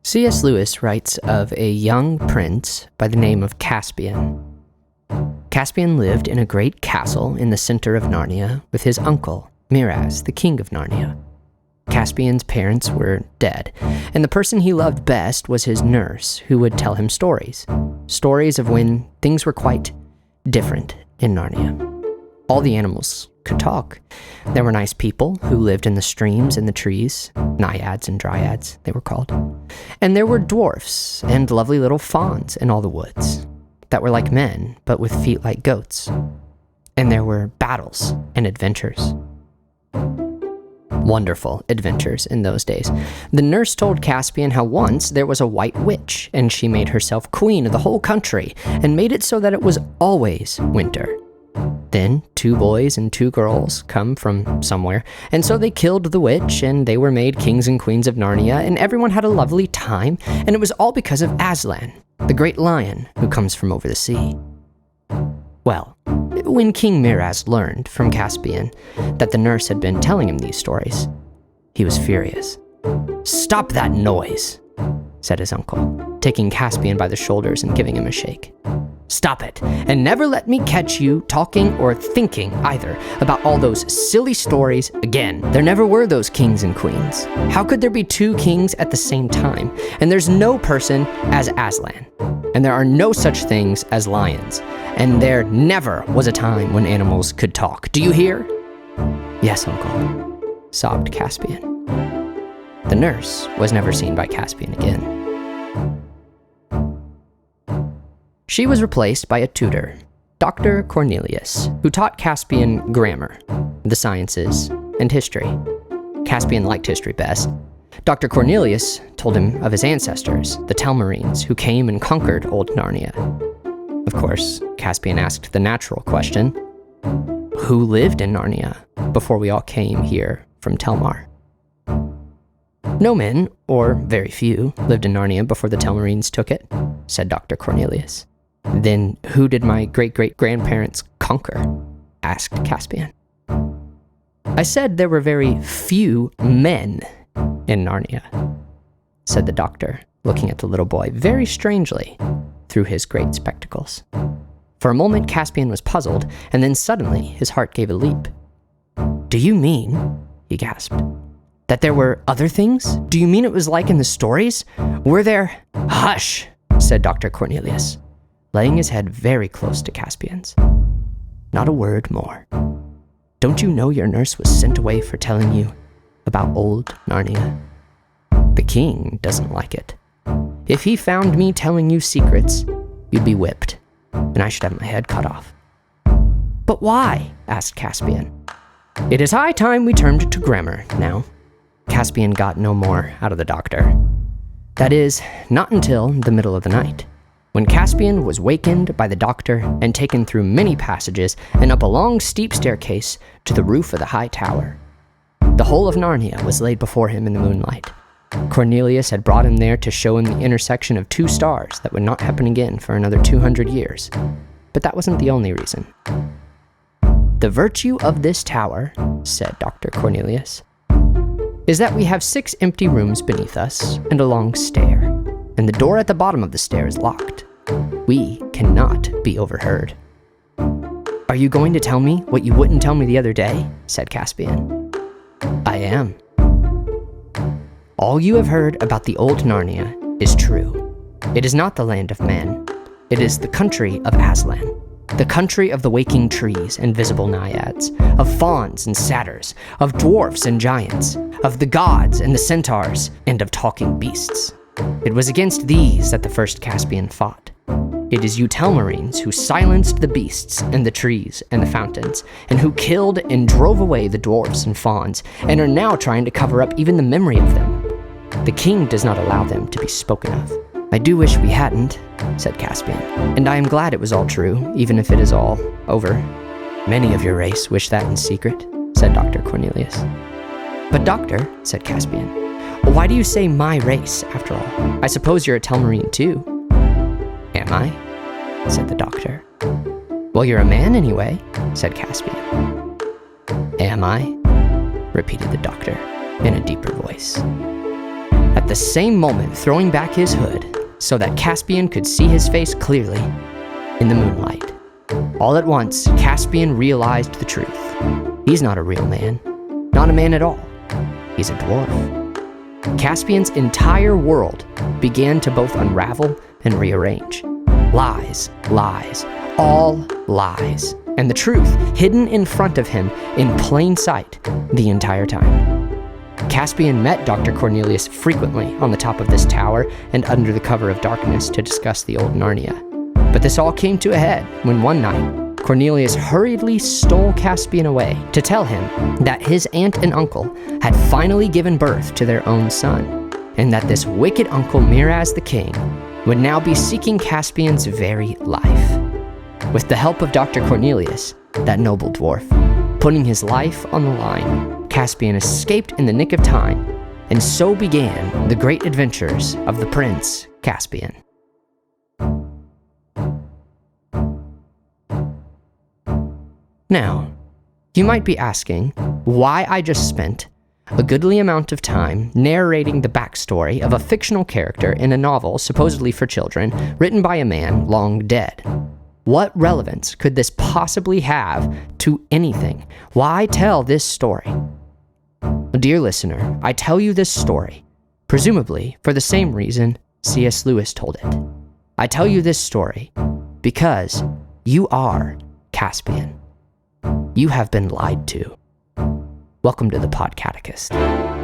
C.S. Lewis writes of a young prince by the name of Caspian. Caspian lived in a great castle in the center of Narnia with his uncle, Miraz, the king of Narnia. Caspian's parents were dead, and the person he loved best was his nurse, who would tell him stories of when things were quite different in Narnia. All the animals could talk. There were nice people who lived in the streams and the trees, naiads and dryads, they were called. And there were dwarfs and lovely little fauns in all the woods that were like men, but with feet like goats. And there were battles and adventures. Wonderful adventures in those days. The nurse told Caspian how once there was a white witch, and she made herself queen of the whole country, and made it so that it was always winter. Then 2 boys and 2 girls come from somewhere, and so they killed the witch, and they were made kings and queens of Narnia, and everyone had a lovely time, and it was all because of Aslan, the great lion who comes from over the sea. Well, when King Miraz learned from Caspian that the nurse had been telling him these stories, he was furious. "Stop that noise," said his uncle, taking Caspian by the shoulders and giving him a shake. "Stop it, and never let me catch you talking or thinking either about all those silly stories again. There never were those kings and queens. How could there be 2 kings at the same time? And there's no person as Aslan. And there are no such things as lions. And there never was a time when animals could talk. Do you hear?" "Yes, uncle," sobbed Caspian. The nurse was never seen by Caspian again. She was replaced by a tutor, Dr. Cornelius, who taught Caspian grammar, the sciences, and history. Caspian liked history best. Dr. Cornelius told him of his ancestors, the Telmarines, who came and conquered old Narnia. Of course, Caspian asked the natural question, who lived in Narnia before we all came here from Telmar? "No men, or very few, lived in Narnia before the Telmarines took it," said Dr. Cornelius. "Then who did my great-great-grandparents conquer?" asked Caspian. "I said there were very few men in Narnia," said the doctor, looking at the little boy very strangely through his great spectacles. For a moment, Caspian was puzzled, and then suddenly his heart gave a leap. "Do you mean," he gasped, "that there were other things? Do you mean it was like in the stories? Were there—" "Hush," said Dr. Cornelius, laying his head very close to Caspian's. "Not a word more. Don't you know your nurse was sent away for telling you about old Narnia? The king doesn't like it. If he found me telling you secrets, you'd be whipped, and I should have my head cut off." "But why?" asked Caspian. It is high time we turned to grammar now. Caspian got no more out of the doctor. That is, not until the middle of the night, when Caspian was wakened by the doctor and taken through many passages and up a long steep staircase to the roof of the high tower. The whole of Narnia was laid before him in the moonlight. Cornelius had brought him there to show him the intersection of 2 stars that would not happen again for another 200 years. But that wasn't the only reason. "The virtue of this tower," said Dr. Cornelius, "is that we have 6 empty rooms beneath us and a long stair, and the door at the bottom of the stair is locked. We cannot be overheard." "Are you going to tell me what you wouldn't tell me the other day?" said Caspian. "I am. All you have heard about the old Narnia is true. It is not the land of men. It is the country of Aslan, the country of the waking trees and visible naiads, of fauns and satyrs, of dwarfs and giants, of the gods and the centaurs, and of talking beasts. It was against these that the first Caspian fought. It is you Telmarines who silenced the beasts and the trees and the fountains, and who killed and drove away the dwarfs and fauns, and are now trying to cover up even the memory of them. The king does not allow them to be spoken of." "I do wish we hadn't," said Caspian, "and I am glad it was all true, even if it is all over." "Many of your race wish that in secret," said Dr. Cornelius. "But doctor," said Caspian, "why do you say my race, after all? I suppose you're a Telmarine too." "Am I?" said the doctor. "Well, you're a man anyway," said Caspian. "Am I?" repeated the doctor in a deeper voice. At the same moment throwing back his hood so that Caspian could see his face clearly in the moonlight. All at once, Caspian realized the truth. He's not a real man, not a man at all. He's a dwarf. Caspian's entire world began to both unravel and rearrange. Lies, lies, all lies, and the truth hidden in front of him in plain sight the entire time. Caspian met Dr. Cornelius frequently on the top of this tower and under the cover of darkness to discuss the old Narnia. But this all came to a head when one night, Cornelius hurriedly stole Caspian away to tell him that his aunt and uncle had finally given birth to their own son, and that this wicked uncle Miraz the king would now be seeking Caspian's very life. With the help of Dr. Cornelius, that noble dwarf, putting his life on the line, Caspian escaped in the nick of time, and so began the great adventures of the Prince Caspian. Now, you might be asking why I just spent a goodly amount of time narrating the backstory of a fictional character in a novel supposedly for children written by a man long dead. What relevance could this possibly have to anything? Why tell this story? Dear listener, I tell you this story, presumably for the same reason C.S. Lewis told it. I tell you this story because you are Caspian. You have been lied to. Welcome to the PodCatechist.